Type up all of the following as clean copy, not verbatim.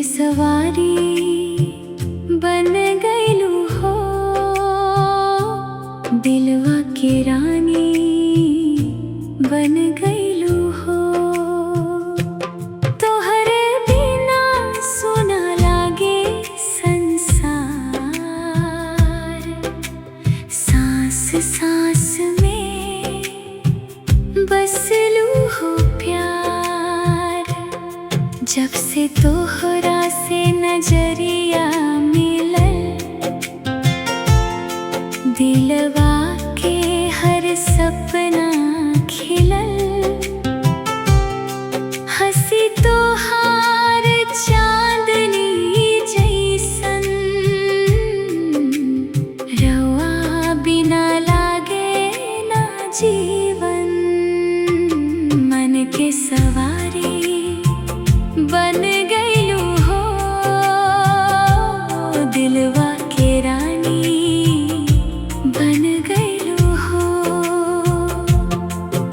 सवारी बन गईलू हो, दिलवा के रानी बन गईलू हो। तोहरे बिना सुना लागे संसार, सांस सांस में बसलू हो प्यार। जब से तोहरा से नजरिया मिलल, दिलवा के हर सपना खिलल। हंसी तोहार चांदनी जैसन, रवा बिना लागे ना जीवन। मन के सवारी बन गईलू हो, दिलवा के रानी बन गईलू हो।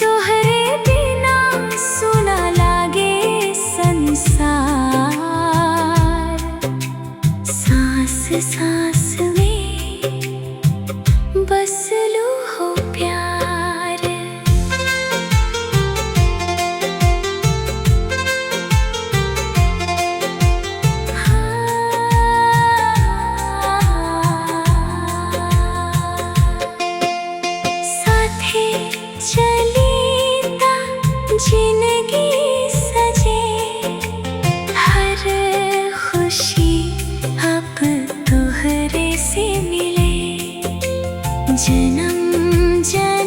तोहरे बिना सुना लागे संसार, सांस सांस में बसलू हो प्यार। चलीता जिंदगी सजे, हर खुशी अब तोहरे से मिले। जन्म जन्म